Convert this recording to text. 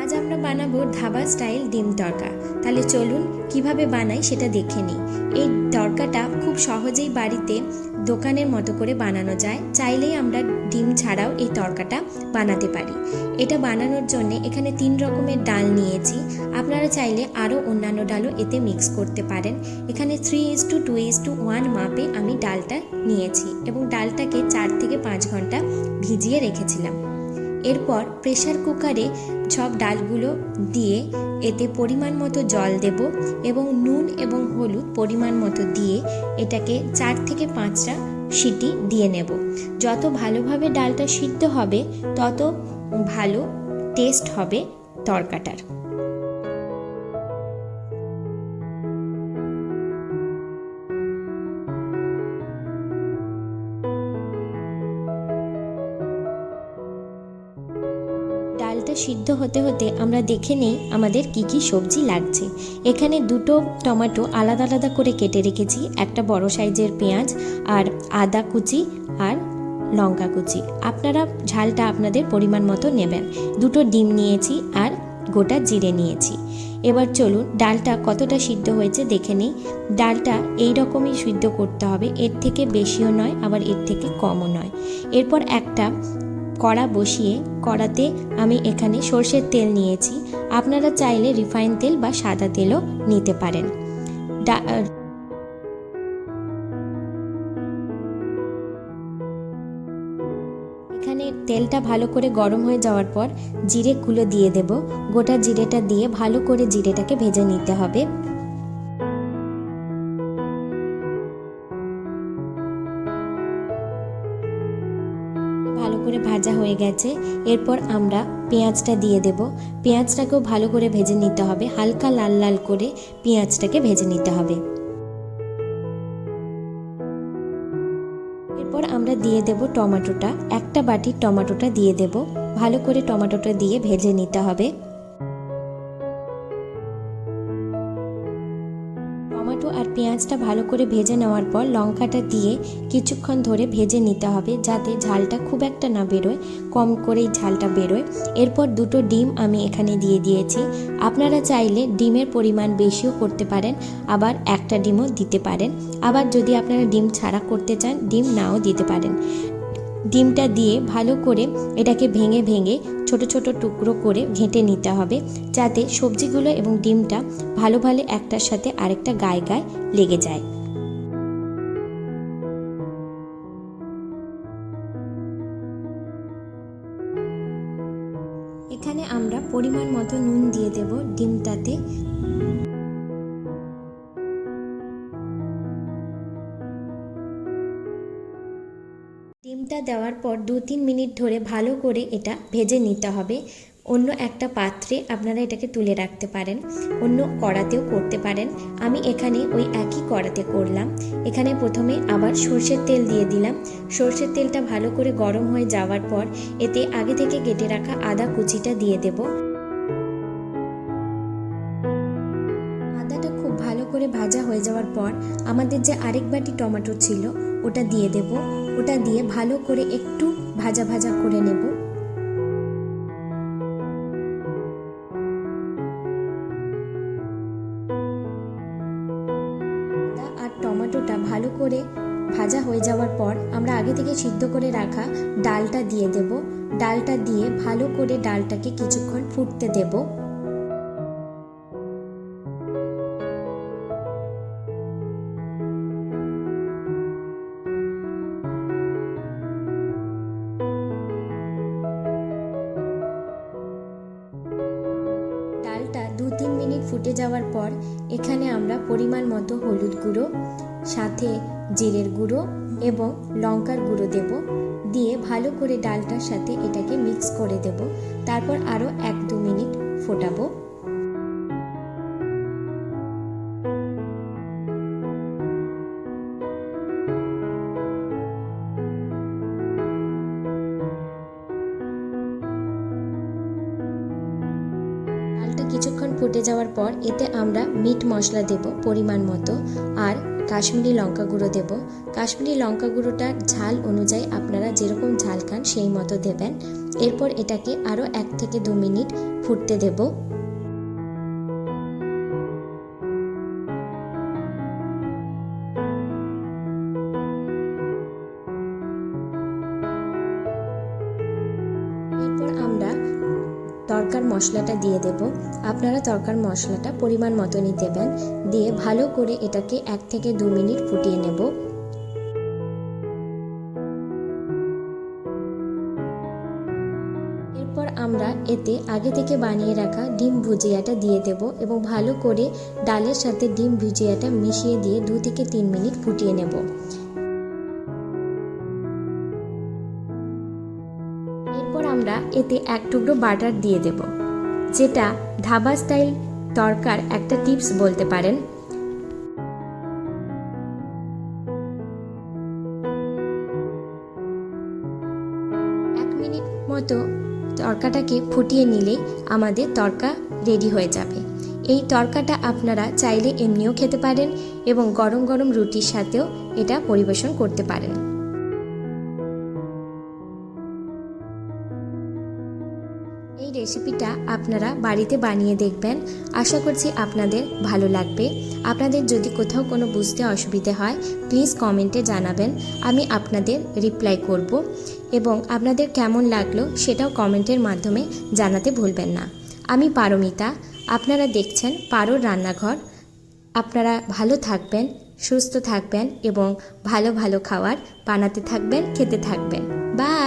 আজ আমরা বানাবো ধাবা স্টাইল ডিম তড়কা। তাহলে চলুন কিভাবে বানাই সেটা দেখে নিই। এই তড়কাটা খুব সহজেই বাড়িতে দোকানের মতো করে বানানো যায়। চাইলেই আমরা ডিম ছাড়াও এই তড়কাটা বানাতে পারি। এটা বানানোর জন্য এখানে 3 রকমের ডাল নিয়েছি। আপনারা চাইলে আরও অন্যান্য ডালও এতে মিক্স করতে পারেন। এখানে 3:2:1 মাপে আমি ডালটা নিয়েছি এবং ডালটাকে 4 থেকে 5 ঘন্টা ভিজিয়ে রেখেছিলাম। এরপর প্রেসার কুকারে সব ডালগুলো দিয়ে এতে পরিমাণ মতো জল দেব এবং নুন এবং হলুদ পরিমাণ মতো দিয়ে এটাকে 4 থেকে 5টা সিটি দিয়ে নেব। যত ভালোভাবে ডালটা সিদ্ধ হবে তত ভালো টেস্ট হবে তড়কাটার। ডালটা সিদ্ধ হতে হতে আমরা দেখে নেই আমাদের কি কি সবজি লাগছে। এখানে 2টো টমেটো আলাদা আলাদা করে কেটে রেখেছি, একটা বড় সাইজের পেঁয়াজ আর আদা কুচি আর লঙ্কা কুচি। আপনারা ঝালটা আপনাদের পরিমাণ মতো নেবেন। 2টো ডিম নিয়েছি আর গোটা জিরে নিয়েছি। এবার চলুন ডালটা কতটা সিদ্ধ হয়েছে দেখে নিই। ডালটা এই রকমই সিদ্ধ করতে হবে, এর থেকে বেশিও নয় আবার এর থেকে কমও নয়। এরপর একটা কড়া বসিয়ে কড়াতে আমি এখানে সর্ষের তেল নিয়েছি। আপনারা চাইলে রিফাইন তেল বা সাদা তেলও নিতে পারেন। এখানে তেলটা ভালো করে গরম হয়ে যাওয়ার পর জিরেগুলো দিয়ে দেব। গোটা জিরেটা দিয়ে ভালো করে জিরেটাকে ভেজে নিতে হবে। ভালো করে ভাজা হয়ে গেছে। এরপর আমরা পেঁয়াজটা দিয়ে দেব। পেঁয়াজটাকেও ভালো করে ভেজে নিতে হবে, হালকা লাল লাল করে পেঁয়াজটাকে ভেজে নিতে হবে। এরপর আমরা দিয়ে দেব টমেটোটা, একটা বাটির টমেটোটা দিয়ে দেব। ভালো করে টমেটোটা দিয়ে ভেজে নিতে হবে। টমেটো আর পেঁয়াজটা ভালো করে ভেজে নেওয়ার পর লঙ্কাটা দিয়ে কিছুক্ষণ ধরে ভেজে নিতে হবে, যাতে ঝালটা খুব একটা না বেরোয়, কম করেই ঝালটা বেরোয়। এরপর 2টো ডিম আমি এখানে দিয়ে দিয়েছি। আপনারা চাইলে ডিমের পরিমাণ বেশিও করতে পারেন, আবার একটা ডিমও দিতে পারেন। আবার যদি আপনারা ডিম ছাড়া করতে চান ডিম নাও দিতে পারেন। ডিমটা দিয়ে ভালো করে এটাকে ভেঙে ভেঙে ছোট ছোট টুকরো করে ঘেঁটে নিতে হবে, যাতে সবজিগুলো এবং ডিমটা ভালোভাবে একটার সাথে আরেকটা গায়ে গায়ে লেগে যায়। এখানে আমরা পরিমাণ মতো নুন দিয়ে দেব ডিমটাতে। ডিমটা দেওয়ার পর 2-3 মিনিট ধরে ভালো করে এটা ভেজে নিতে হবে। অন্য একটা পাত্রে আপনারা এটাকে তুলে রাখতে পারেন, অন্য কড়াতেও করতে পারেন। আমি এখানে ওই একই কড়াতে করলাম। এখানে প্রথমে আবার সর্ষের তেল দিয়ে দিলাম। সর্ষের তেলটা ভালো করে গরম হয়ে যাওয়ার পর এতে আগে থেকে কেটে রাখা আদা কুচিটা দিয়ে দেব। আদাটা খুব ভালো করে ভাজা হয়ে যাওয়ার পর আমাদের যে আরেক বাটি টমেটো ছিল ওটা দিয়ে দেব। ওটা দিয়ে ভালো করে একটু ভাজা ভাজা করে নেব। আদা আর টমেটোটা ভালো করে ভাজা হয়ে যাওয়ার পর আমরা আগে থেকে সিদ্ধ করে রাখা ডালটা দিয়ে দেব। ডালটা দিয়ে ভালো করে ডালটাকে কিছুক্ষণ ফুটতে দেব। ডালটা 2-3 মিনিট ফুটে যাওয়ার পর এখানে আমরা পরিমাণ মতো হলুদ গুঁড়ো, সাথে জিরের গুঁড়ো এবং লঙ্কার গুঁড়ো দেব। দিয়ে ভালো করে ডালটার সাথে এটাকে মিক্স করে দেব। তারপর আরও 1-2 মিনিট ফোটাবো। ডালটা কিছুক্ষণ ফুটে যাওয়ার পর এতে আমরা মিট মশলা দেব পরিমাণ মতো, আর কাশ্মীরি লঙ্কা গুঁড়ো দেব। কাশ্মীরি লঙ্কা গুঁড়োটার ঝাল অনুযায়ী আপনারা যেরকম ঝাল খান সেই মতো দেবেন। এরপর এটাকে আরও 1 থেকে 2 মিনিট ফুটতে দেব। এরপর আমরা তরকার মশলাটা দিয়ে দেব। আপনারা তরকার মশলাটা পরিমাণ মতনই দেবেন। দিয়ে ভালো করে এটাকে 1 থেকে 2 মিনিট ফুটিয়ে নেব। এরপর আমরা এতে আগে থেকে বানিয়ে রাখা ডিম ভুজিয়াটা দিয়ে দেব এবং ভালো করে ডালের সাথে ডিম ভুজিয়াটা মিশিয়ে দিয়ে 2 থেকে 3 মিনিট ফুটিয়ে নেব। এরপর আমরা এতে 1 টুকরো বাটার দিয়ে দেব, যেটা ধাবা স্টাইল তরকার একটা টিপস বলতে পারেন। 1 মিনিট মতো তরকাটাকে ফুটিয়ে নিলেই আমাদের তরকা রেডি হয়ে যাবে। এই তরকাটা আপনারা চাইলে এমনিও খেতে পারেন এবং গরম গরম রুটির সাথেও এটা পরিবেশন করতে পারেন। এই রেসিপিটা আপনারা বাড়িতে বানিয়ে দেখবেন। আশা করছি আপনাদের ভালো লাগবে। আপনাদের যদি কোথাও কোনো বুঝতে অসুবিধে হয় প্লিজ কমেন্টে জানাবেন, আমি আপনাদের রিপ্লাই করব এবং আপনাদের কেমন লাগলো সেটাও কমেন্টের মাধ্যমে জানাতে ভুলবেন না। আমি পারমিতা, আপনারা দেখছেন পারোর রান্নাঘর। আপনারা ভালো থাকবেন, সুস্থ থাকবেন এবং ভালো ভালো খাবার বানাতে থাকবেন, খেতে থাকবেন। বাই।